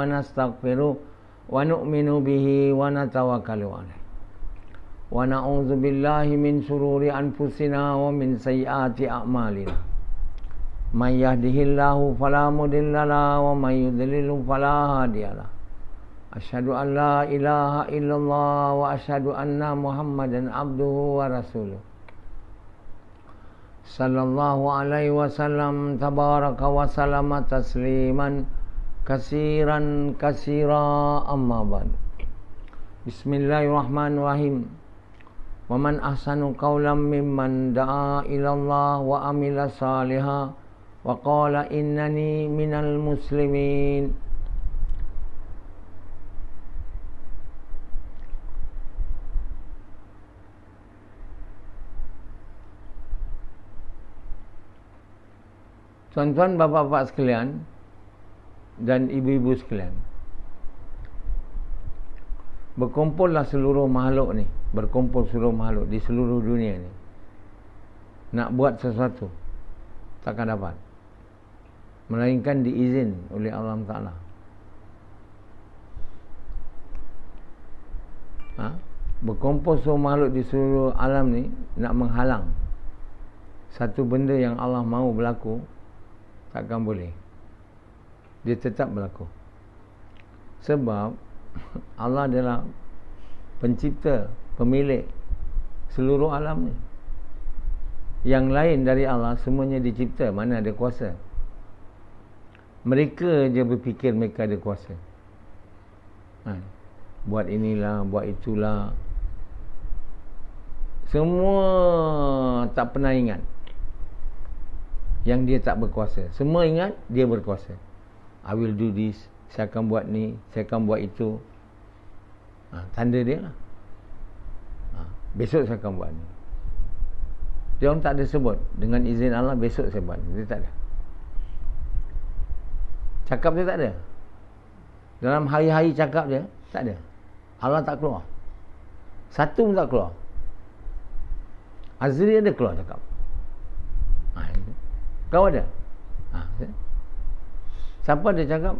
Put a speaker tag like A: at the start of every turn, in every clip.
A: wa nastaghfiruh wa nu'minu bihi wa natawakkalu alaihi wa na'udzu billahi min shururi anfusina wa min sayyiati a'malina may yahdihillahu fala mudilla lahu wa may yudlil fala hadiyalah asyhadu an la ilaha illallah wa asyhadu anna muhammadan abduhu wa rasuluh sallallahu alaihi wasallam tabaraka wa sallama tasliman kasiran kasira amma ba'd. Bismillahirrahmanirrahim. Wa man ahsanu qawlan mimman da'a ila Allah wa amila salihan wa qala innani minal muslimin. Tuan-tuan, bapa-bapa sekalian dan ibu-ibu sekalian, berkumpullah seluruh makhluk ni, berkumpul seluruh makhluk di seluruh dunia ni, nak buat sesuatu takkan dapat, melainkan diizin oleh Allah Ta'ala. Berkumpul seluruh makhluk di seluruh alam ni nak menghalang satu benda yang Allah mahu berlaku, takkan boleh. Dia tetap berlaku. Sebab Allah adalah pencipta, pemilik seluruh alam ni. Yang lain dari Allah semuanya dicipta, mana ada kuasa. Mereka je berfikir mereka ada kuasa. Buat inilah, buat itulah. Semua tak pernah ingat yang dia tak berkuasa. Semua ingat dia berkuasa. I will do this, saya akan buat ni, saya akan buat itu. Tanda dia lah. Besok saya akan buat ni. Dia orang tak ada sebut dengan izin Allah besok saya buat ni. Dia tak ada. Cakap dia tak ada. Dalam hari-hari cakap dia tak ada. Allah tak keluar. Satu pun tak keluar. Azri ada keluar cakap. Kau ada? Siapa dia cakap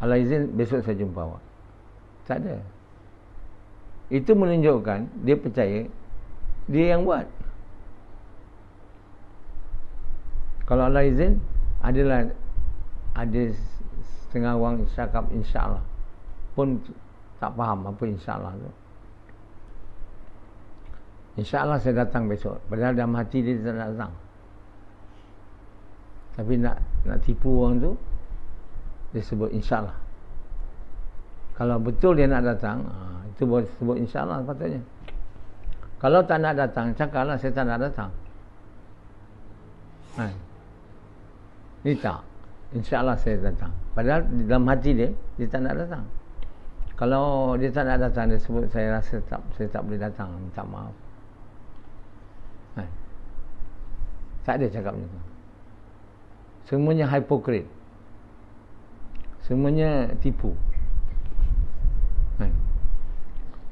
A: Allah izin besok saya jumpa awak? Tak ada. Itu menunjukkan dia percaya dia yang buat. Kalau Allah izin, ada setengah orang cakap insya-Allah pun tak faham apa insya-Allah tu. Insya-Allah saya datang besok. Padahal dalam hati dia tak nak datang. Tapi nak tipu orang tu, dia sebut insya-Allah. Kalau betul dia nak datang, itu boleh sebut insya-Allah patutnya. Kalau tak nak datang, cakaplah saya tak nak datang. Ini tak. insya-Allah saya datang. Padahal dalam hati dia tak nak datang. Kalau dia tak nak datang, dia sebut saya rasa saya tak boleh datang, minta maaf. Tak ada cakap macam tu. Semuanya hipokrit. Semuanya tipu.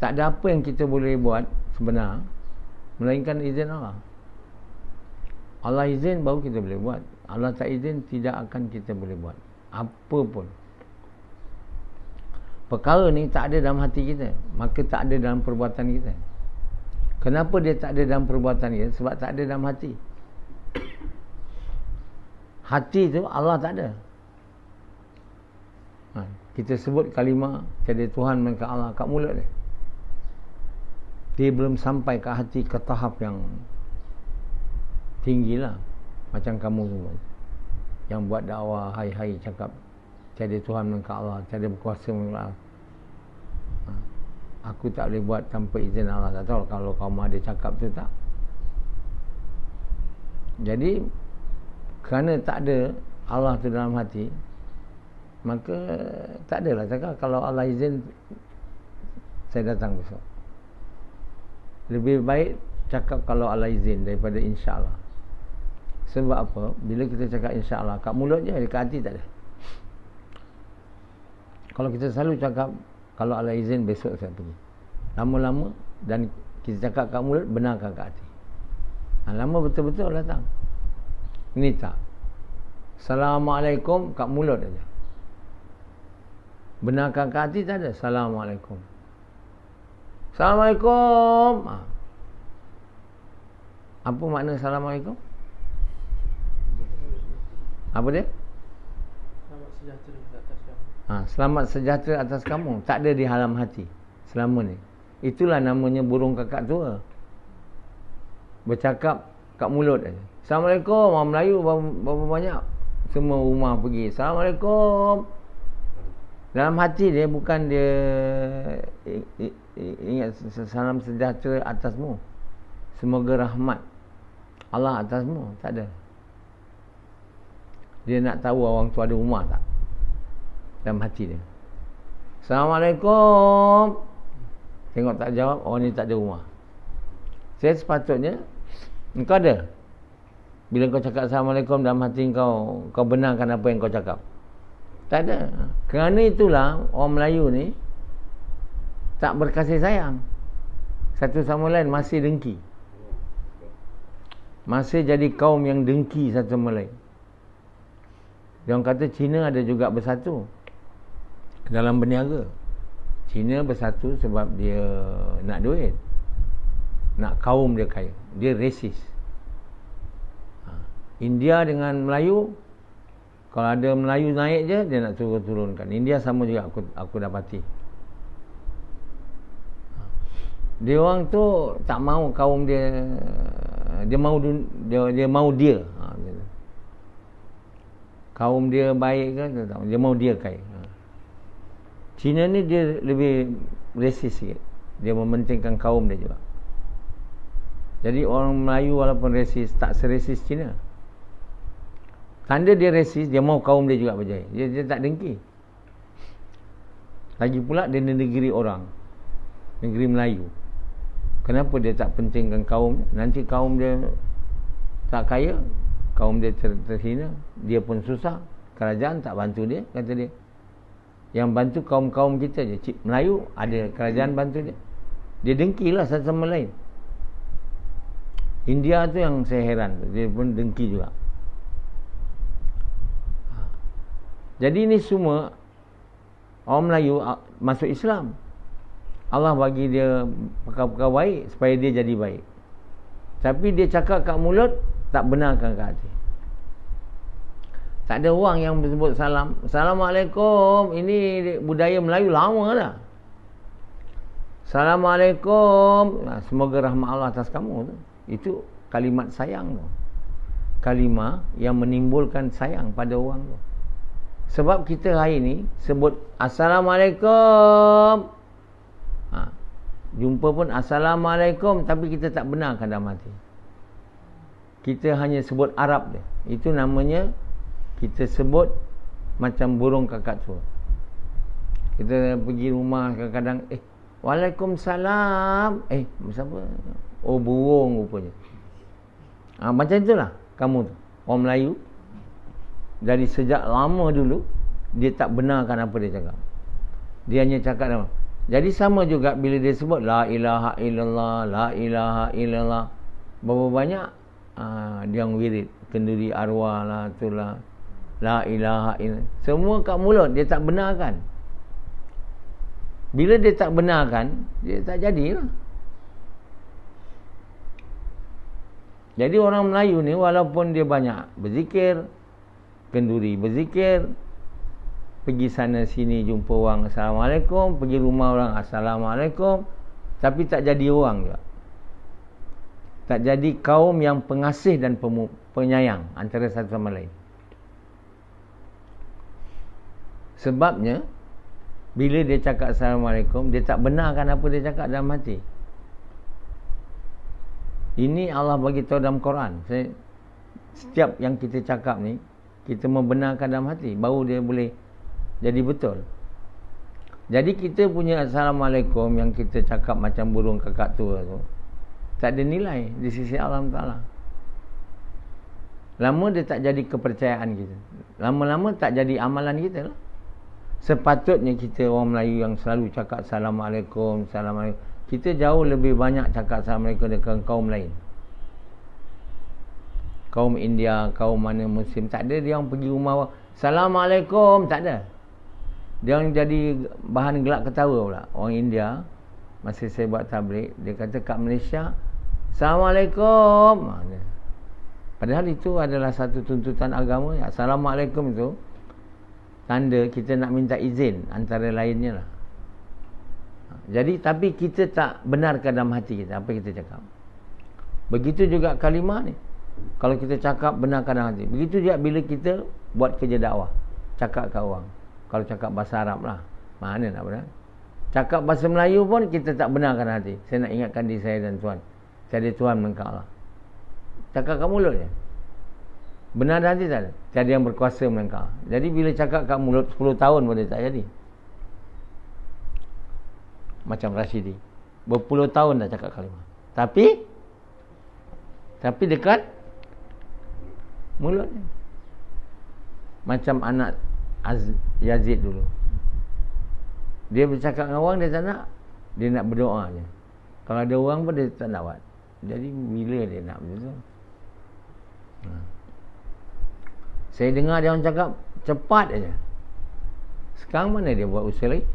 A: Tak ada apa yang kita boleh buat sebenar melainkan izin Allah. Allah izin baru kita boleh buat. Allah tak izin, tidak akan kita boleh buat apa pun. Perkara ni tak ada dalam hati kita, maka tak ada dalam perbuatan kita. Kenapa dia tak ada dalam perbuatan kita? Sebab tak ada dalam hati. Hati tu Allah tak ada. Kita sebut kalimah tiada Tuhan melainkan Allah kat mulut dia. Dia belum sampai ke hati, ke tahap yang tinggilah. Macam kamu semua yang buat dakwah hai-hai cakap tiada Tuhan melainkan Allah, tiada berkuasa melainkan Allah. Aku tak boleh buat tanpa izin Allah. Tak tahu kalau kamu ada cakap tu tak. Jadi kerana tak ada Allah tu dalam hati, maka tak adalah cakap kalau Allah izin saya datang besok. Lebih baik cakap kalau Allah izin daripada insya-Allah. Sebab apa? Bila kita cakap insya-Allah kat mulut je, dekat hati tak ada. Kalau kita selalu cakap kalau Allah izin besok saya pergi, lama-lama dan kita cakap kat mulut, benarkan kat hati. Lama betul-betul datang. Ini tak. Assalamualaikum kat mulut aja. Benarkan ke hati tak ada. Assalamualaikum. Assalamualaikum. Apa makna Assalamualaikum? Apa dia?
B: Selamat sejahtera atas kamu.
A: Selamat sejahtera atas kamu. Tak ada di dalam hati selama ni. Itulah namanya burung kakak tua. Bercakap kat mulut aja. Assalamualaikum. Orang Melayu berapa banyak? Semua rumah pergi. Assalamualaikum. Dalam hati dia bukan dia ingat salam sejahtera atasmu. Semoga rahmat Allah atasmu. Tak ada. Dia nak tahu orang tu ada rumah tak dalam hati dia. Assalamualaikum. Tengok tak jawab, orang ni tak ada rumah. Saya sepatutnya engkau ada. Bila kau cakap Assalamualaikum dalam hati kau benarkan apa yang kau cakap. Tak ada. Kerana itulah orang Melayu ni tak berkasih sayang. Satu sama lain masih dengki. Masih jadi kaum yang dengki satu sama lain. Dia orang kata Cina ada juga bersatu dalam berniaga. Cina bersatu sebab dia nak duit, nak kaum dia kaya. Dia resis. India dengan Melayu, kalau ada Melayu naik je, dia nak turunkan. India sama juga aku dapati. Dia orang tu tak mau kaum dia, dia mau dia. Kaum dia baik ke, dia mau dia kaya. Cina ni dia lebih resis sikit. Dia mementingkan kaum dia juga. Jadi orang Melayu walaupun resis, tak seresis Cina. Tanda dia resis, dia mau kaum dia juga berjaya. Dia tak dengki. Lagi pula dia negeri orang, negeri Melayu. Kenapa dia tak pentingkan kaum? Nanti kaum dia tak kaya, kaum dia terhina, dia pun susah. Kerajaan tak bantu dia, kata dia. Yang bantu kaum-kaum kita je. Melayu ada kerajaan bantu dia. Dia dengkilah satu sama lain. India tu yang saya heran, dia pun dengki juga. Jadi ni semua orang Melayu masuk Islam. Allah bagi dia perkara-perkara baik supaya dia jadi baik. Tapi dia cakap kat mulut, tak benarkan kat hati. Tak ada orang yang sebut salam. Assalamualaikum. Ini budaya Melayu lama dah. Assalamualaikum. Semoga rahmat Allah atas kamu tu. Itu kalimat sayang tu. Kalimah yang menimbulkan sayang pada orang tu. Sebab kita hari ni sebut Assalamualaikum. Jumpa pun Assalamualaikum, tapi kita tak benarkan dalam hati. Kita hanya sebut Arab dia. Itu namanya kita sebut macam burung kakak tua. Kita pergi rumah kadang-kadang Waalaikumsalam. Siapa? Oh, burung rupanya. Macam itulah kamu tu. Orang Melayu dari sejak lama dulu dia tak benarkan apa dia cakap. Dia hanya cakap nama. Jadi sama juga bila dia sebut la ilaha illallah, la ilaha illallah. Berapa banyak dia wirid, kenduri arwah lah, itulah. La ilaha illallah. Semua kat mulut dia tak benarkan. Bila dia tak benarkan, dia tak jadilah. Jadi orang Melayu ni walaupun dia banyak berzikir, kenduri berzikir, pergi sana sini jumpa orang Assalamualaikum, pergi rumah orang Assalamualaikum, tapi tak jadi orang juga. Tak jadi kaum yang pengasih dan penyayang antara satu sama lain. Sebabnya bila dia cakap Assalamualaikum, dia tak benarkan apa dia cakap dalam hati. Ini Allah bagi tahu dalam Quran. Setiap yang kita cakap ni, kita membenarkan dalam hati, baru dia boleh jadi betul. Jadi kita punya Assalamualaikum yang kita cakap macam burung kakak tua tu, tak ada nilai di sisi Allah Ta'ala. Lama dia tak jadi kepercayaan kita. Lama-lama tak jadi amalan kita lah. Sepatutnya kita orang Melayu yang selalu cakap Assalamualaikum, Assalamualaikum, kita jauh lebih banyak cakap Assalamualaikum dengan kaum lain. Kaum India, kaum mana Muslim, tak ada dia yang pergi rumah Assalamualaikum, tak ada. Dia orang jadi bahan gelak ketawa pula. Orang India, masa saya buat tabligh, dia kata kat Malaysia, Assalamualaikum. Padahal itu adalah satu tuntutan agama. Assalamualaikum itu tanda kita nak minta izin, antara lainnya lah. Jadi tapi kita tak benarkan dalam hati kita apa kita cakap. Begitu juga kalimah ni. Kalau kita cakap, benarkan dalam hati. Begitu juga bila kita buat kerja dakwah, cakap kat orang. Kalau cakap bahasa Arab lah, mana nak benar? Cakap bahasa Melayu pun kita tak benarkan hati. Saya nak ingatkan diri saya dan Tuhan. Saya ada Tuhan mengangkat Allah. Cakap kat mulut je. Benar dan hati tak ada. Tiada yang berkuasa mengangkat. Jadi bila cakap kat mulut 10 tahun pun dia tak jadi. Macam Rashidi. Berpuluh tahun dah cakap kalimah. Tapi dekat mulutnya. Macam anak Yazid dulu. Dia bercakap dengan orang, dia tak nak. Dia nak berdoa je. Kalau ada orang pun dia tak nak buat. Jadi bila dia nak macam tu? Saya dengar dia orang cakap cepat aja. Sekarang mana dia buat usaha lagi?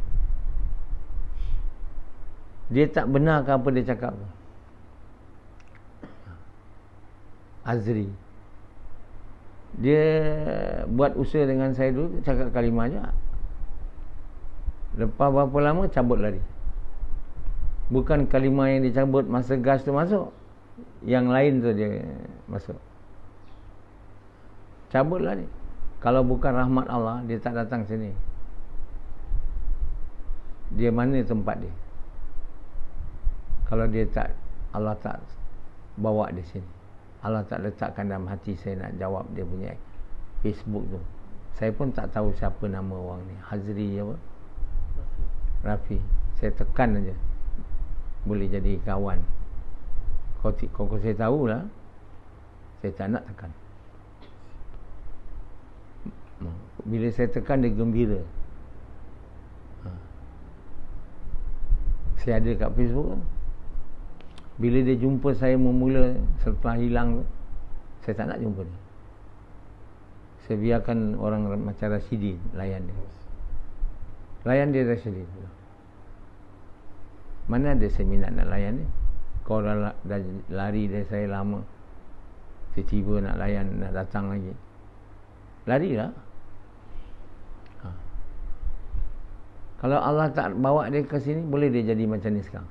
A: Dia tak benarkan apa dia cakap tu. Azri, dia buat usaha dengan saya dulu, cakap kalimah je. Lepas berapa lama cabut lari. Bukan kalimah yang dicabut masa gas tu masuk, yang lain tu dia masuk. Cabut lari. Kalau bukan rahmat Allah, dia tak datang sini. Dia mana tempat dia? Kalau dia tak, Allah tak bawa dia sini. Allah tak letakkan dalam hati saya nak jawab dia punya Facebook tu. Saya pun tak tahu siapa nama orang ni. Hazri apa? Rafi. Saya tekan aja. Boleh jadi kawan. Kalau saya tahulah, saya tak nak tekan. Bila saya tekan, dia gembira. Saya ada kat Facebook tu. Bila dia jumpa saya memula setelah hilang tu, saya tak nak jumpa dia. Saya biarkan orang macam Rashidi layan dia. Layan dia Rashidi. Mana ada saya minat nak layan dia? Kau dah lari dari saya lama, tiba-tiba nak layan, nak datang lagi. Larilah. Kalau Allah tak bawa dia ke sini, boleh dia jadi macam ni sekarang.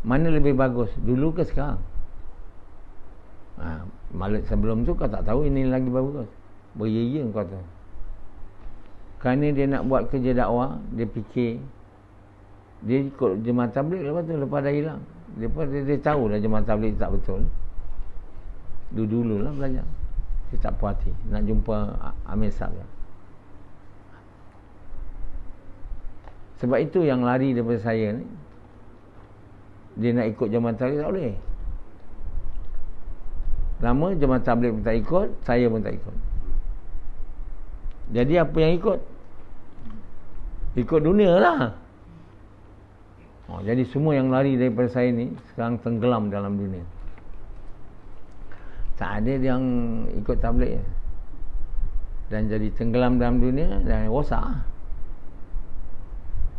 A: Mana lebih bagus, dulu ke sekarang? Malah sebelum tu kau tak tahu ini lagi bagus. Berye-ye kau tu. Kerana dia nak buat kerja dakwah, dia fikir, dia ikut jemaah tabligh, lepas dah hilang. Dia tahu dah jemaah tabligh tak betul. Dulu lah belajar. Dia tak puas hati nak jumpa Amir Sabya. Sebab itu yang lari daripada saya ni, dia nak ikut jemaah tabligh tak boleh. Lama jemaah tabligh pun tak ikut, saya pun tak ikut. Jadi apa yang ikut? Ikut dunia lah. Jadi semua yang lari daripada saya ni sekarang tenggelam dalam dunia. Tak ada yang ikut tabligh dan jadi tenggelam dalam dunia dan rosak.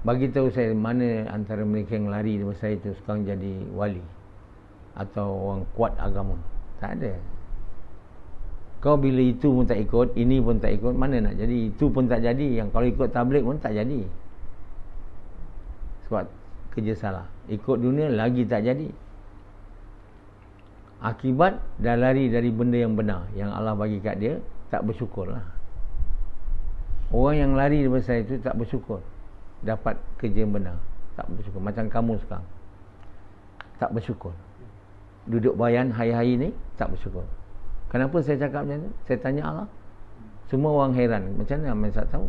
A: Bagi tahu saya mana antara mereka yang lari daripada saya itu sekarang jadi wali atau orang kuat agama. Tak ada. Kau bila itu pun tak ikut, ini pun tak ikut, mana nak jadi? Itu pun tak jadi. Yang kalau ikut tabligh pun tak jadi. Sebab kerja salah. Ikut dunia lagi tak jadi. Akibat dah lari dari benda yang benar, yang Allah bagi kat dia, tak bersyukur lah. Orang yang lari daripada saya itu tak bersyukur. Dapat kerja yang benar, tak bersyukur. Macam kamu sekarang, tak bersyukur. Duduk bayan hari-hari ni, tak bersyukur. Kenapa saya cakap macam tu? Saya tanya Allah. Semua orang heran, macam mana saya tahu?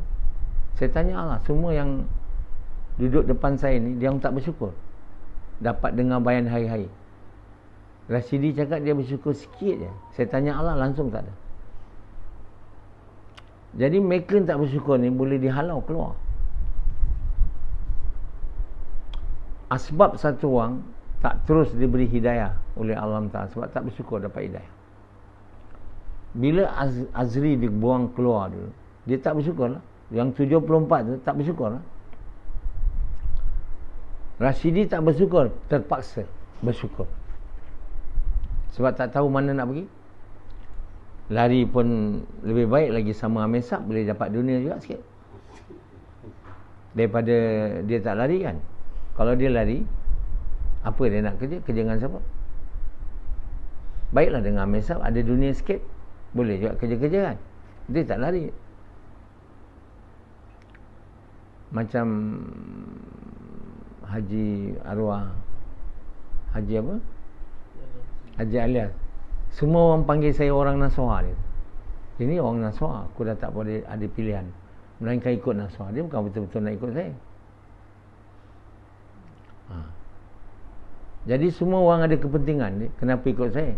A: Saya tanya Allah, semua yang duduk depan saya ni, dia orang tak bersyukur. Dapat dengar bayan hari-hari. Rashidi cakap dia bersyukur sikit je. Saya tanya Allah, langsung tak ada. Jadi mereka tak bersyukur ni boleh dihalau keluar. Asbab satu orang tak terus diberi hidayah oleh Allah Ta'ala sebab tak bersyukur dapat hidayah. Bila Azri dibuang keluar dulu, dia tak bersyukur lah. Yang 74 tu tak bersyukur. Rashidi tak bersyukur, terpaksa bersyukur. Sebab tak tahu mana nak pergi. Lari pun lebih baik lagi sama Amesab, boleh dapat dunia juga sikit. Daripada dia tak lari kan. Kalau dia lari, apa dia nak kerja? Kerja dengan siapa? Baiklah dengan Amesab, ada dunia sikit, boleh juga kerja-kerja kan. Dia tak lari. Macam Haji Arwah, Haji apa? Haji Alias. Semua orang panggil saya orang Nasrah dia. Ini orang Nasrah, aku dah tak boleh ada pilihan melainkan ikut Nasrah. Dia bukan betul-betul nak ikut saya. Jadi semua orang ada kepentingan dia, kenapa ikut saya.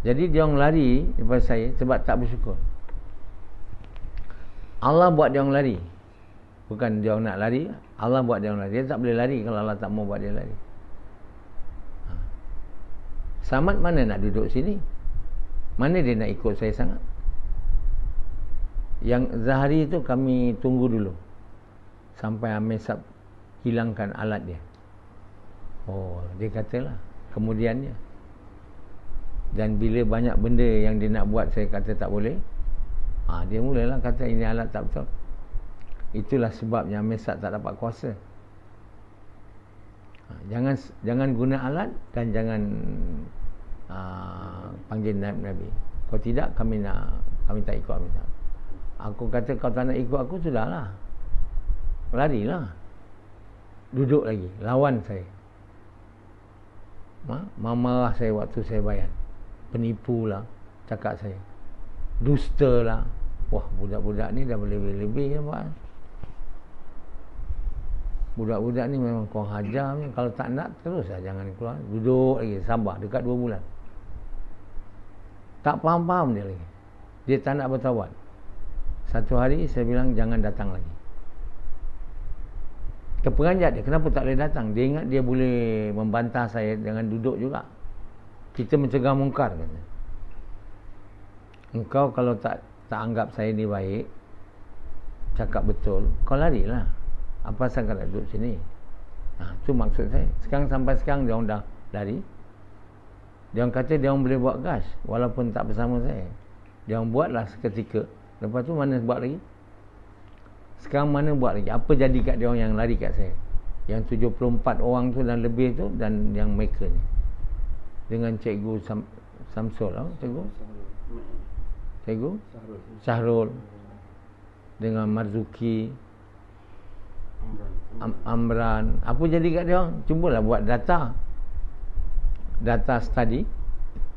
A: Jadi dia orang lari daripada saya sebab tak bersyukur. Allah buat dia orang lari. Bukan dia orang nak lari, Allah buat dia orang lari. Dia tak boleh lari kalau Allah tak mau buat dia lari. Samad mana nak duduk sini? Mana dia nak ikut saya sangat? Yang Zahari tu kami tunggu dulu sampai Amesab hilangkan alat dia. Oh, dia katalah kemudiannya. Dan bila banyak benda yang dia nak buat saya kata tak boleh, dia mulalah kata ini alat tak betul. Itulah sebabnya Amesab tak dapat kuasa. Jangan guna alat dan jangan panggil Nabi. Kalau tidak kami tak ikut Amesab. Aku kata kau tak nak ikut aku, sudahlah, larilah, duduk lagi, lawan saya. Marah saya waktu saya bayar. Penipulah, cakap saya, dusta lah. Wah, budak-budak ni dah lebih-lebih ya, Pak. Budak-budak ni memang kau hajar ni. Kalau tak nak, terus lah, jangan keluar. Duduk lagi, sabar, dekat 2 bulan. Tak faham-faham dia lagi. Dia tak nak bertawad. Satu hari saya bilang jangan datang lagi. Keperanjat dia, kenapa tak boleh datang? Dia ingat dia boleh membantah saya dengan duduk juga. Kita mencegah mungkar, kata. Engkau kalau tak anggap saya ni baik, cakap betul, kau larilah. Apa pasal kau nak duduk sini? Itu maksud saya. Sampai sekarang dia orang dah lari. Dia orang kata dia orang boleh buat gas walaupun tak bersama saya. Dia orang buatlah seketika. Lepas tu mana buat lagi? Sekarang mana buat lagi? Apa jadi kat dia orang yang lari kat saya? Yang 74 orang tu dan lebih tu, dan yang mereka ni. Dengan Cikgu Samsul, Cikgu Syahrul, dengan Marzuki, Amran. Apa jadi kat dia orang? Cubalah buat data study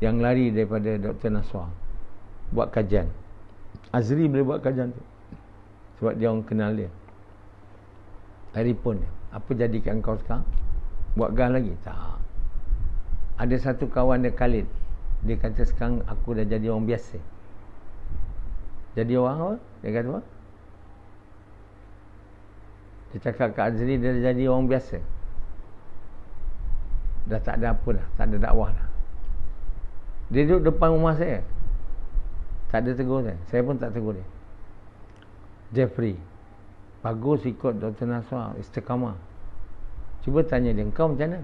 A: yang lari daripada Dr. Naswar. Buat kajian. Azri boleh buat kajian tu sebab dia orang kenal dia. Telefon dia, apa jadi kat engkau sekarang? Buat gas lagi? Tak. Ada satu kawan dia, Khalid, dia kata sekarang aku dah jadi orang biasa. Jadi orang apa? Dia kata apa? Dia cakap kat Azri dia dah jadi orang biasa. Dah tak ada apa dah, tak ada dakwah dah. Dia duduk depan rumah saya, tak ada tegur saya. Saya pun tak tegur dia. Jeffrey, bagus ikut Dr. Naswar, istiqamah. Cuba tanya dia, kau macam mana?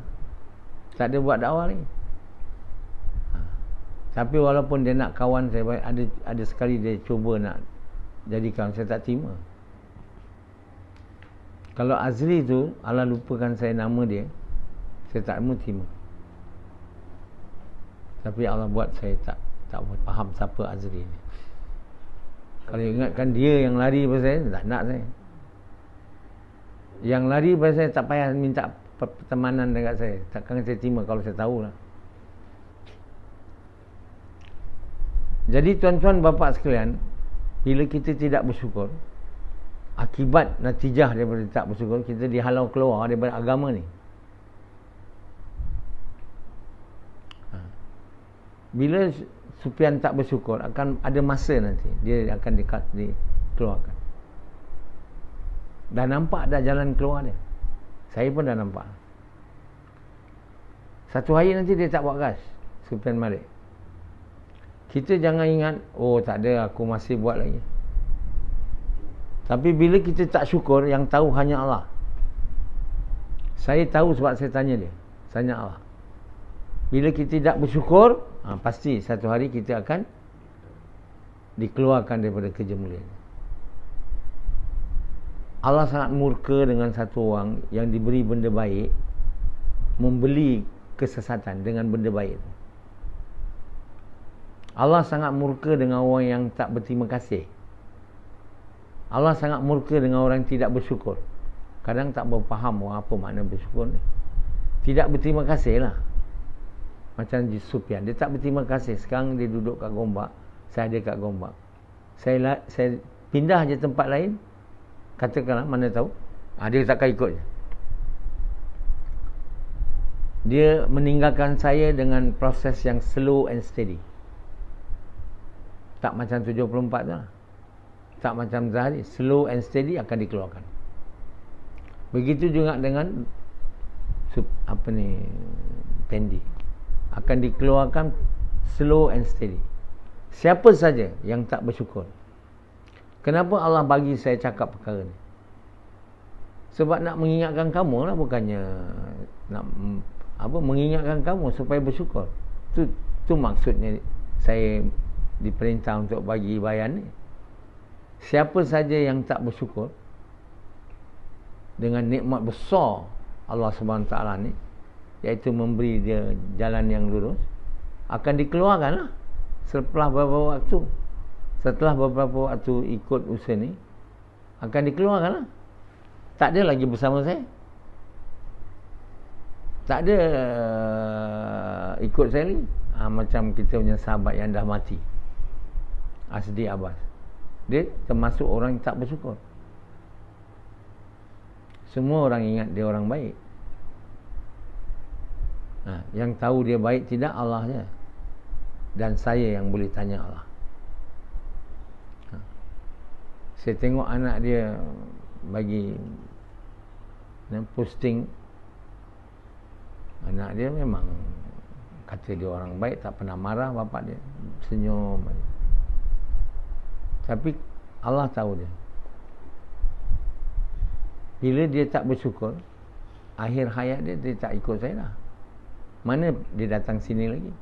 A: Tak ada buat dakwah lagi. Tapi walaupun dia nak kawan saya, ada sekali dia cuba nak jadi kawan, saya tak terima. Kalau Azri tu, Allah lupakan saya nama dia, saya tak mau terima. Tapi Allah buat saya tak faham siapa Azri ni. Kalau ingatkan dia yang lari pada saya, tak nak saya. Yang lari pada saya tak payah minta pertemanan dekat saya. Takkan saya terima kalau saya tahulah. Jadi tuan-tuan bapa sekalian, bila kita tidak bersyukur, akibat natijah daripada tak bersyukur, kita dihalau keluar daripada agama ni. Bila Sufyan tak bersyukur, akan ada masa nanti dia akan dikeluarkan. Dah nampak dah jalan keluar dia. Saya pun dah nampak. Satu hari nanti dia tak buat gas, Sufyan Malik. Kita jangan ingat, oh tak ada, aku masih buat lagi. Tapi bila kita tak syukur, yang tahu hanya Allah. Saya tahu sebab saya tanya dia. Tanya Allah. Bila kita tidak bersyukur, pasti satu hari kita akan dikeluarkan daripada kerja mulia. Allah sangat murka dengan satu orang yang diberi benda baik, membeli kesesatan dengan benda baik. Allah sangat murka dengan orang yang tak berterima kasih. Allah sangat murka dengan orang yang tidak bersyukur. Kadang tak berfaham apa makna bersyukur ni. Tidak berterima kasih lah. Macam Sufyan, dia tak berterima kasih. Sekarang dia duduk kat Gombak, saya ada kat Gombak. Saya pindah je tempat lain, katakanlah, mana tahu dia takkan ikut je. Dia meninggalkan saya dengan proses yang slow and steady. Tak macam 74 tu lah. Tak macam Zahari. Slow and steady akan dikeluarkan. Begitu juga dengan Pendi. Akan dikeluarkan slow and steady. Siapa saja yang tak bersyukur. Kenapa Allah bagi saya cakap perkara ni? Sebab nak mengingatkan kamu lah, bukannya nak mengingatkan kamu supaya bersyukur. Tu maksudnya saya diperintah untuk bagi bayan ni. Siapa saja yang tak bersyukur dengan nikmat besar Allah Subhanahu Taala ni, iaitu memberi dia jalan yang lurus, akan dikeluarkan lah setelah beberapa waktu. Setelah beberapa waktu ikut usaha ni, akan dikeluarkan lah. Tak ada lagi bersama saya. Tak ada ikut saya lagi. Macam kita punya sahabat yang dah mati, Asdi Abbas. Dia termasuk orang yang tak bersyukur. Semua orang ingat dia orang baik. Yang tahu dia baik tidak Allah je. Dan saya yang boleh tanya Allah. Saya tengok anak dia bagi posting. Anak dia memang kata dia orang baik, tak pernah marah bapak dia, senyum. Tapi Allah tahu dia. Bila dia tak bersyukur, akhir hayat dia tak ikut saya dah. Mana dia datang sini lagi?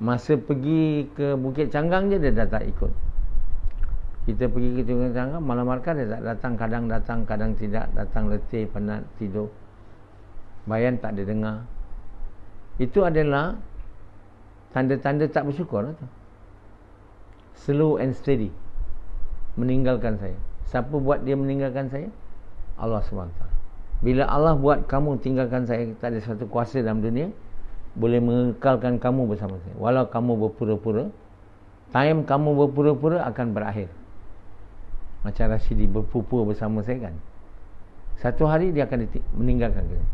A: Masa pergi ke Bukit Canggang je dia dah tak ikut. Kita pergi ke Bukit Canggang, malam markah dia tak datang, kadang tidak. Datang letih, penat, tidur. Bayan tak ada dengar. Itu adalah tanda-tanda tak bersyukur lah tu. Slow and steady. Meninggalkan saya. Siapa buat dia meninggalkan saya? Allah SWT. Bila Allah buat kamu tinggalkan saya, tak ada satu kuasa dalam dunia boleh mengekalkan kamu bersama saya. Walau kamu berpura-pura, time kamu berpura-pura akan berakhir. Macam Rashidi berpura-pura bersama saya kan. Satu hari dia akan meninggalkan kita.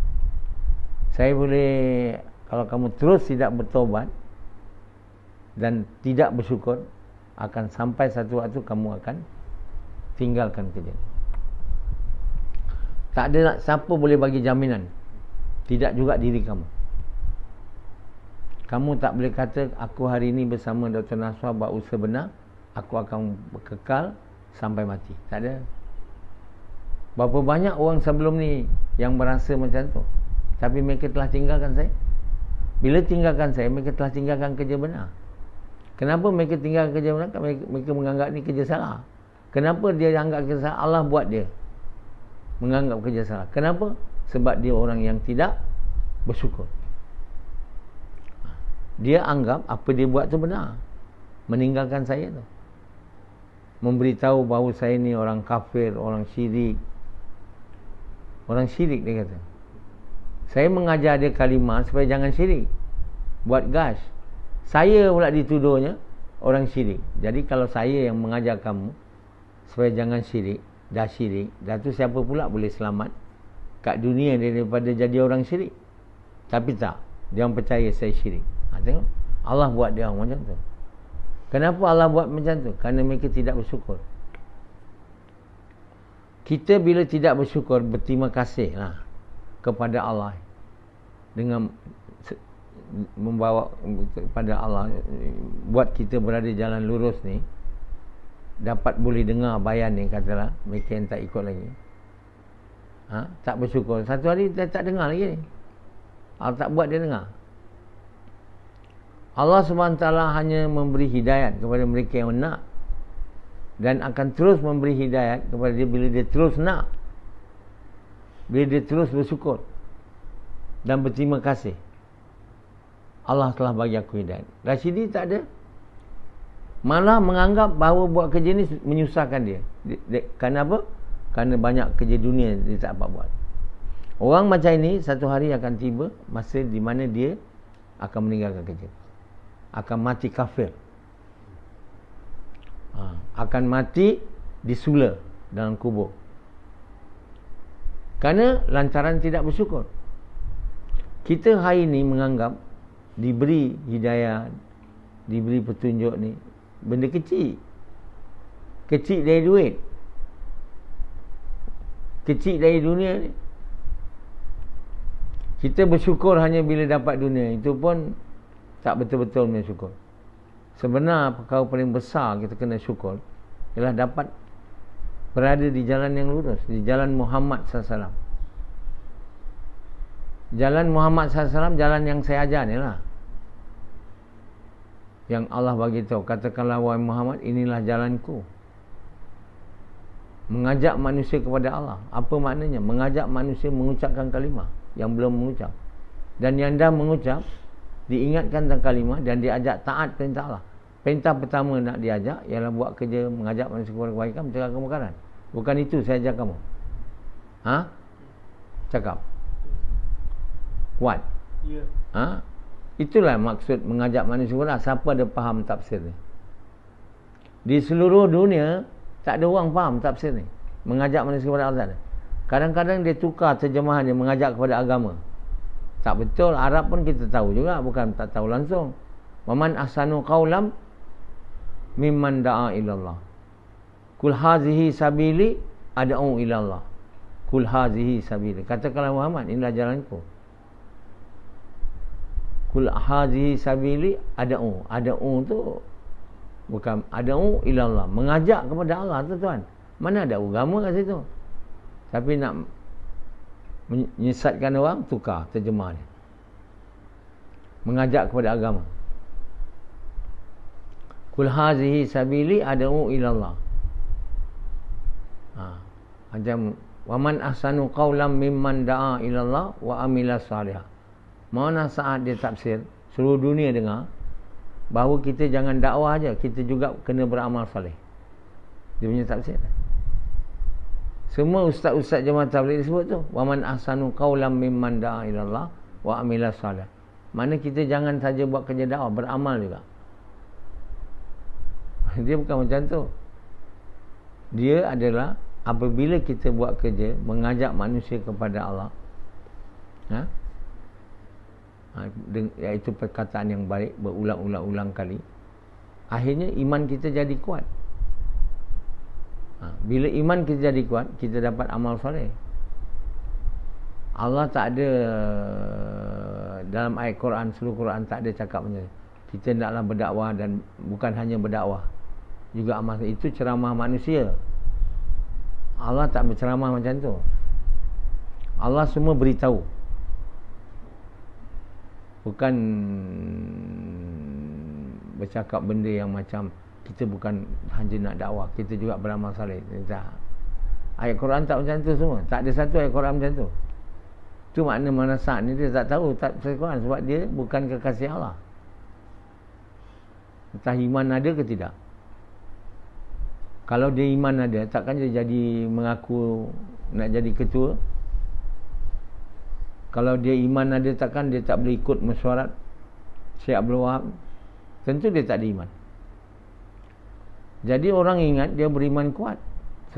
A: Saya boleh, kalau kamu terus tidak bertobat dan tidak bersyukur, akan sampai satu waktu kamu akan tinggalkan kerja. Tak ada siapa boleh bagi jaminan. Tidak juga diri kamu. Kamu tak boleh kata, aku hari ini bersama Dr. Naswar buat usaha benar, aku akan kekal sampai mati. Tak ada. Berapa banyak orang sebelum ni yang berasa macam tu, tapi mereka telah tinggalkan saya. Bila tinggalkan saya, mereka telah tinggalkan kerja benar. Kenapa mereka tinggalkan kerja benar? Mereka menganggap ni kerja salah. Kenapa dia anggap kerja salah? Allah buat dia menganggap kerja salah. Kenapa? Sebab dia orang yang tidak bersyukur. Dia anggap apa dia buat tu benar. Meninggalkan saya tu, memberitahu bahawa saya ni orang kafir, orang syirik. Orang syirik dia kata. Saya mengajar dia kalimah supaya jangan syirik, buat gas. Saya pula dituduhnya orang syirik. Jadi kalau saya yang mengajar kamu supaya jangan syirik, dah tu siapa pula boleh selamat kat dunia daripada jadi orang syirik? Tapi tak, dia orang percaya saya syirik. Tengok, Allah buat dia orang macam tu. Kenapa Allah buat macam tu? Kerana mereka tidak bersyukur. Kita bila tidak bersyukur, berterima kasih lah kepada Allah dengan membawa kepada Allah, buat kita berada jalan lurus ni. dapat boleh dengar bayan ni, katalah mereka yang tak ikut lagi, tak bersyukur, satu hari dia tak dengar lagi ni. Allah tak buat dia dengar. Allah SWT hanya memberi hidayat kepada mereka yang nak, dan akan terus memberi hidayat kepada dia bila dia terus nak, bila dia terus bersyukur dan berterima kasih. Allah telah bagi aku hidayat. Rashidi tak ada, malah menganggap bahawa buat kerja ni menyusahkan dia. Kerana apa? Kerana banyak kerja dunia dia tak dapat buat. Orang macam ini satu hari akan tiba masa di mana dia akan meninggalkan kerja, akan mati kafir, akan mati disula dalam kubur, kerana lantaran tidak bersyukur. Kita hari ini menganggap diberi hidayah, diberi petunjuk ni benda kecil, kecil dari duit, kecil dari dunia ni. Kita bersyukur hanya bila dapat dunia, itu pun tak betul-betul punya syukur. Sebenarnya perkara paling besar kita kena syukur ialah dapat berada di jalan yang lurus, di jalan Muhammad SAW. Jalan Muhammad SAW, jalan yang saya ajar ni lah, yang Allah bagi tahu, katakanlah wahai Muhammad, inilah jalanku. Mengajak manusia kepada Allah. Apa maknanya? Mengajak manusia mengucapkan kalimah yang belum mengucap, dan yang dah mengucap diingatkan tentang kalimah dan diajak taat perintah Allah. Perintah pertama nak diajak ialah buat kerja, mengajak manusia kepada kebaikan, mencegah kemungkaran. Bukan itu saya ajar kamu. Cakap kuat. Ya. Itulah maksud mengajak manusia kepada Allah. Siapa ada faham tafsir ni? Di seluruh dunia tak ada orang faham tafsir ni. Mengajak manusia kepada Allah tak ada. Kadang-kadang dia tukar terjemahan dia, mengajak kepada agama. Tak betul. Arab pun kita tahu juga, bukan tak tahu langsung. Waman ahsanu qawlam mimman da'a ilallah. Kul hazihi sabili ad'u ilallah. Kul hazihi sabili. Katakanlah Muhammad, inilah jalanku. Kul hazihi sabili ad'u. Ad'u tu bukan ad'u ilallah, mengajak kepada Allah tu tuan. Mana ada agama kat situ? Tapi nak menyesatkan orang, tukar terjemah dia, mengajak kepada agama. Kul hazihi sabili ad'u ilallah. Macam waman ahsanu qawlam mimman da'a ilallah wa amila salihah. Mana saat dia tafsir, seluruh dunia dengar bahawa kita jangan dakwah aja, kita juga kena beramal soleh. Dia punya tafsir. Semua ustaz-ustaz jemaah tabligh disebut tu, waman ahsanu qawlam mimman da'a ilallah wa amila salih. Mana kita jangan saja buat kerja dakwah, beramal juga. Dia bukan macam tu. Dia adalah apabila kita buat kerja mengajak manusia kepada Allah, iaitu perkataan yang baik berulang-ulang kali, akhirnya iman kita jadi kuat. Bila iman kita jadi kuat, kita dapat amal soleh. Allah tak ada dalam ayat Quran, seluruh Quran tak ada cakap macam ni. Kita naklah berdakwah, dan bukan hanya berdakwah, juga amal. Itu ceramah manusia. Allah tak berceramah macam tu. Allah semua beritahu, bukan bercakap benda yang macam kita bukan hanya nak dakwah, kita juga beramal saleh. Tak. Ayat Quran tak macam tu semua. Tak ada satu ayat Quran macam tu. Itu makna manasat ni dia tak tahu tafsir Quran, sebab dia bukan kekasih Allah. Entah iman ada ke tidak. Kalau dia iman ada, takkan dia jadi mengaku nak jadi ketua. Kalau dia iman ada, takkan dia tak boleh ikut mesyuarat Syekh Abdul Wahab. Tentu dia tak ada iman. Jadi orang ingat dia beriman kuat.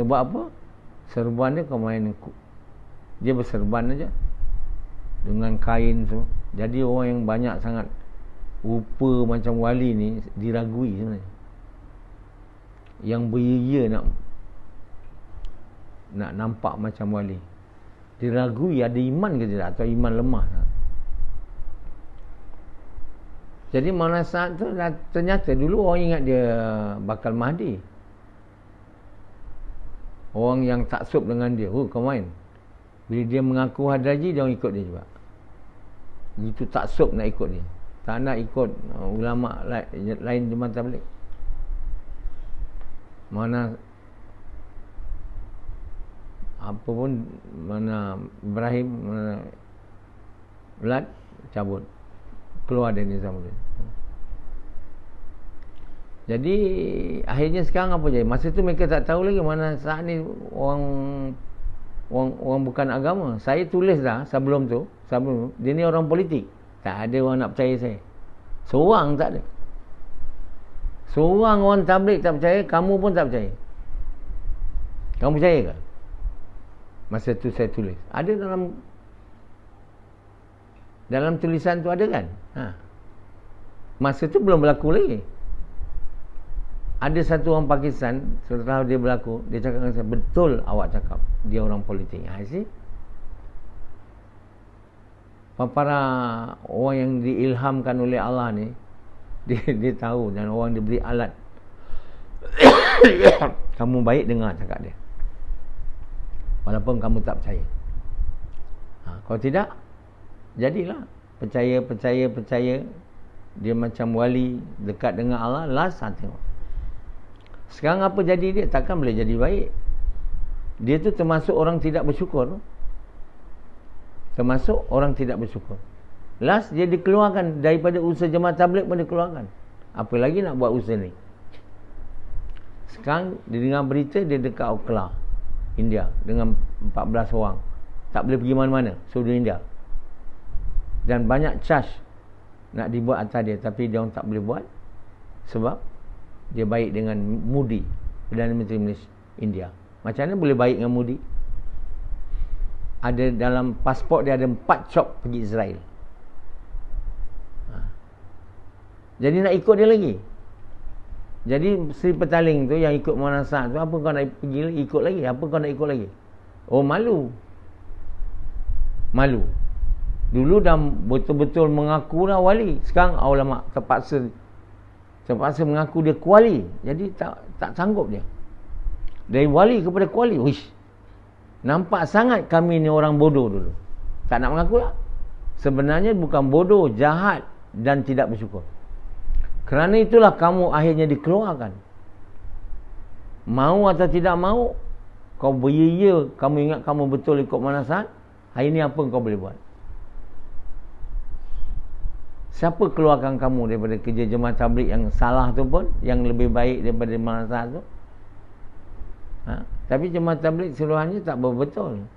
A: Sebab apa? Serban dia kau main, dia berserban aja dengan kain semua. Jadi orang yang banyak sangat rupa macam wali ni diragui sebenarnya. Yang beria nak nampak macam wali, diragui ada iman ke tidak, atau iman lemah. Jadi mana saat tu ternyata dulu orang ingat dia bakal Mahdi. Orang yang taksub dengan dia, kau main. Bila dia mengaku Hadraji, dia orang ikut dia juga. Itu taksub nak ikut dia. Tak nak ikut ulama lain Jemaah Tabligh. Mana apa pun, mana Ibrahim, mana Vlad, cabut, keluar dari Nizamuddin. Jadi akhirnya sekarang apa jadi? Masa tu mereka tak tahu lagi mana saat ni orang bukan agama. Saya tulis dah sebelum dia ni orang politik. Tak ada orang nak percaya saya. Seorang tak ada. Seorang orang tabligh tak percaya, kamu pun tak percaya. Kamu percaya ke? Masa tu saya tulis. Ada dalam tulisan tu ada kan? Masa tu belum berlaku lagi. Ada satu orang Pakistan, setelah dia berlaku, dia cakap dengan saya, betul awak cakap, dia orang politik. Para orang yang diilhamkan oleh Allah ni, dia tahu, dan orang diberi alat. Kamu baik dengar cakap dia, walaupun kamu tak percaya. Kalau tidak, jadilah percaya. Dia macam wali dekat dengan Allah. Last tengok sekarang apa jadi dia, takkan boleh jadi baik. Dia tu termasuk orang tidak bersyukur. Last dia dikeluarkan daripada usaha Jemaah Tabligh pun dikeluarkan. Apa lagi nak buat usaha ni? Sekarang dia dengar berita dia dekat Okla, India, dengan 14 orang. Tak boleh pergi mana-mana seluruh India. Dan banyak charge nak dibuat atas dia, tapi dia orang tak boleh buat sebab dia baik dengan Modi, Perdana Menteri Malaysia, India. Macam mana boleh baik dengan Modi? Ada dalam pasport dia ada 4 cop pergi Israel. Jadi nak ikut dia lagi. Jadi Sri Petaling tu yang ikut Manasah tu, apa kau nak pergi ikut lagi? Apa kau nak ikut lagi? Oh, malu. Dulu dah betul-betul mengaku dah wali. Sekarang ulama terpaksa mengaku dia kuali. Jadi tak sanggup dia. Dari wali kepada kuali. Nampak sangat kami ni orang bodoh dulu. Tak nak mengaku lah. Sebenarnya bukan bodoh, jahat dan tidak bersyukur. Kerana itulah kamu akhirnya dikeluarkan. Mau atau tidak mau, kau beria, kamu ingat kamu betul ikut manasat, hari ni apa kau boleh buat? Siapa keluarkan kamu daripada kerja Jemaah Tabligh yang salah tu pun, yang lebih baik daripada manasat tu? Tapi Jemaah Tabligh seluruhannya tak betul.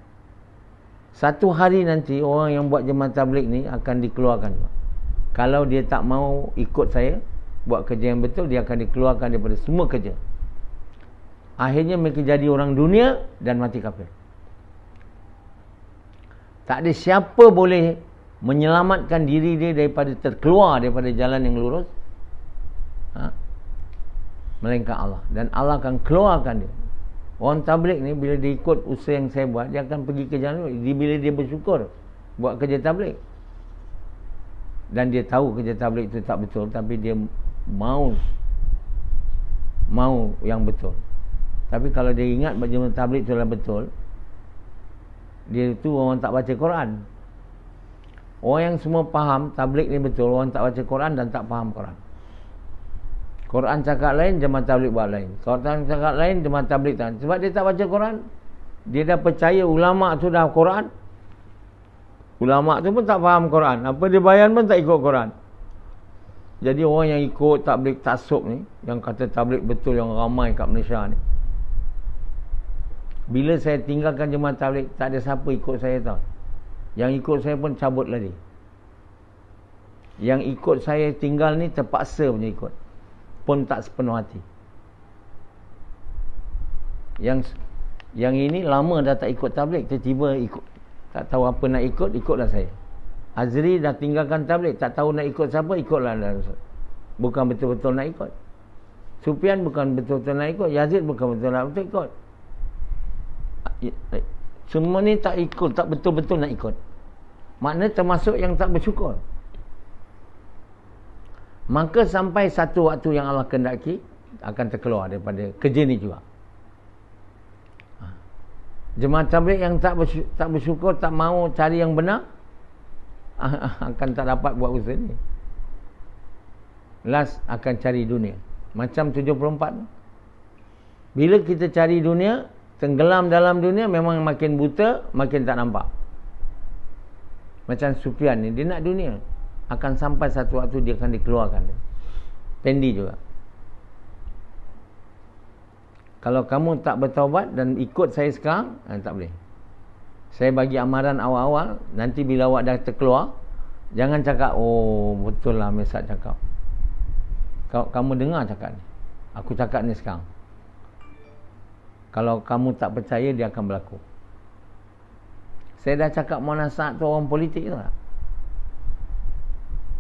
A: Satu hari nanti orang yang buat Jemaah Tabligh ni akan dikeluarkan. Kalau dia tak mau ikut saya buat kerja yang betul, dia akan dikeluarkan daripada semua kerja. Akhirnya mereka jadi orang dunia dan mati kafir. Tak ada siapa boleh menyelamatkan diri dia daripada terkeluar daripada jalan yang lurus, melainkan Allah. Dan Allah akan keluarkan dia. Orang tabligh ni bila dia ikut usaha yang saya buat, dia akan pergi ke jalan bila dia bersyukur buat kerja tabligh. Dan dia tahu kerja tabligh itu tak betul, tapi dia mau yang betul. Tapi kalau dia ingat Jemaah Tabligh itu adalah betul, dia tu orang tak baca Quran. Orang yang semua faham tabligh ni betul, orang tak baca Quran dan tak faham Quran. Quran cakap lain, Jemaah Tabligh buat lain. Quran cakap lain, Jemaah Tabligh tak. Sebab dia tak baca Quran, dia dah percaya ulama tu dah Quran. Ulama tu pun tak faham Quran. Apa dia bayan pun tak ikut Quran. Jadi orang yang ikut tabligh taksub ni, yang kata tabligh betul yang ramai kat Malaysia ni, bila saya tinggalkan Jemaah Tabligh, tak ada siapa ikut saya tau. Yang ikut saya pun cabut lari. Yang ikut saya tinggal ni terpaksa punya ikut, pun tak sepenuh hati. Yang ini lama dah tak ikut tabligh, tiba-tiba ikut. Tak tahu apa nak ikutlah saya. Azri dah tinggalkan tabligh, tak tahu nak ikut siapa, ikutlah. Bukan betul-betul nak ikut. Sufyan bukan betul-betul nak ikut. Yazid bukan betul nak ikut. Semua ni tak ikut, tak betul-betul nak ikut. Maknanya termasuk yang tak bersyukur. Maka sampai satu waktu yang Allah kehendaki, akan terkeluar daripada kerja ni juga. Jemaah tabligh yang tak bersyukur, tak mau cari yang benar, akan tak dapat buat usaha ni. Last akan cari dunia. Macam 74. Bila kita cari dunia, tenggelam dalam dunia, memang makin buta, makin tak nampak. Macam Sufyan ni, dia nak dunia. Akan sampai satu waktu dia akan dikeluarkan. Pendi juga. Kalau kamu tak bertaubat dan ikut saya sekarang, tak boleh. Saya bagi amaran awal-awal, nanti bila awak dah terkeluar, jangan cakap, oh betul lah Mesat cakap. Kamu dengar cakap ni. Aku cakap ni sekarang. Kalau kamu tak percaya, dia akan berlaku. Saya dah cakap mau nasihat tu orang politik tu tak?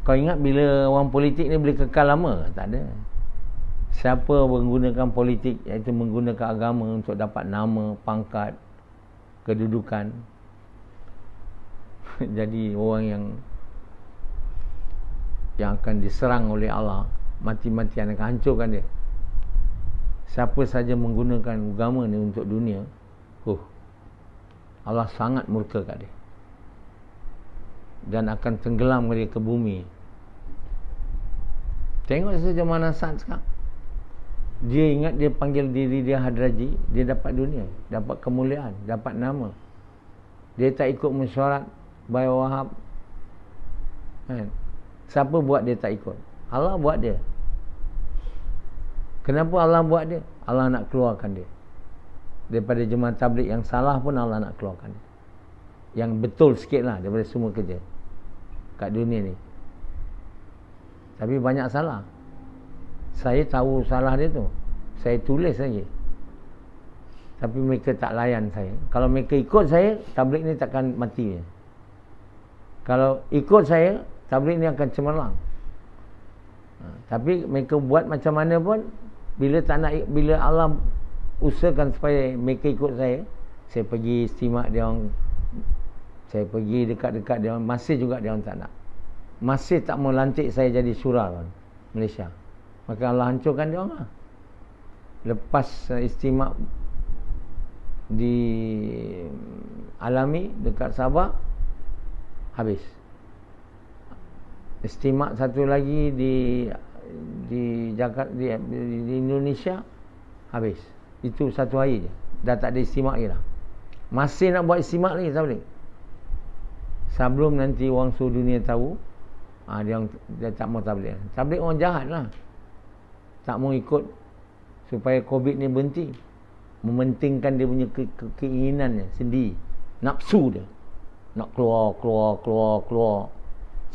A: Kau ingat bila orang politik ni boleh kekal lama? Tak ada. Siapa menggunakan politik, iaitu menggunakan agama untuk dapat nama, pangkat, kedudukan, jadi orang yang akan diserang oleh Allah, mati-matian, akan hancurkan dia. Siapa saja menggunakan agama ni untuk dunia, Allah sangat murka kat dia dan akan tenggelam dia ke bumi. Tengok saja Manasat sekarang. Dia ingat dia panggil diri dia Hadraji, dia dapat dunia, dapat kemuliaan, dapat nama. Dia tak ikut mesyuarat Bayi Wahab, kan? Siapa buat dia tak ikut? Allah buat dia. Kenapa Allah buat dia? Allah nak keluarkan dia daripada jemaah tabligh yang salah pun. Allah nak keluarkan dia yang betul sikit lah daripada semua kerja kat dunia ni. Tapi banyak salah. Saya tahu salah dia tu, saya tulis lagi, tapi mereka tak layan saya. Kalau mereka ikut saya, tabligh ni takkan mati. Kalau ikut saya, tabligh ni akan cemerlang. Tapi mereka buat macam mana pun, bila Allah usahakan supaya mereka ikut saya pergi istimak dia orang, saya pergi dekat-dekat dia orang, masih juga dia orang tak nak. Masih tak mau lantik saya jadi syura Malaysia. Maka Allah hancurkan dia orang lah. Lepas istimak di Alami dekat Sabah, habis. Istimak satu lagi di Jakarta, di Indonesia, habis. Itu satu hari je, dah tak ada istimak lagi dah. Masih nak buat istimak lagi, tak boleh. Sebelum nanti orang seluruh dunia tahu, dia tak mau tabligh. Tabligh orang jahat lah, tak mau ikut supaya COVID ni berhenti. Mementingkan dia punya keinginannya sendiri, nafsu dia, nak keluar.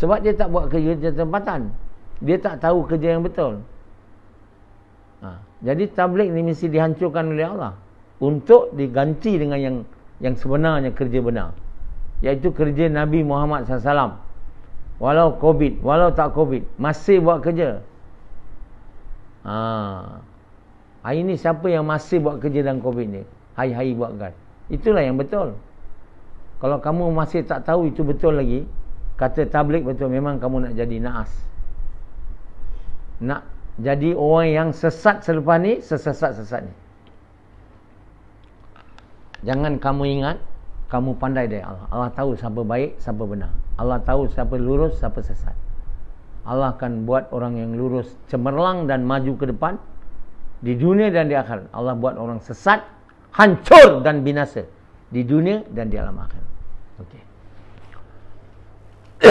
A: Sebab dia tak buat kerja tempatan, dia tak tahu kerja yang betul. Jadi tabligh ni mesti dihancurkan oleh Allah untuk diganti dengan yang sebenarnya kerja benar, iaitu kerja Nabi Muhammad SAW. Walau COVID, walau tak COVID, masih buat kerja. Hari ni siapa yang masih buat kerja dalam COVID ni? Hari-hari buat gas. Itulah yang betul. Kalau kamu masih tak tahu itu betul lagi, kata tabligh betul, memang kamu nak jadi naas. Nak jadi orang yang sesat selepas ni, sesat-sesat ni. Jangan kamu ingat kamu pandai dari Allah. Allah tahu siapa baik, siapa benar. Allah tahu siapa lurus, siapa sesat. Allah akan buat orang yang lurus cemerlang dan maju ke depan di dunia dan di akhirat. Allah buat orang sesat hancur dan binasa di dunia dan di alam akhirat. Okey.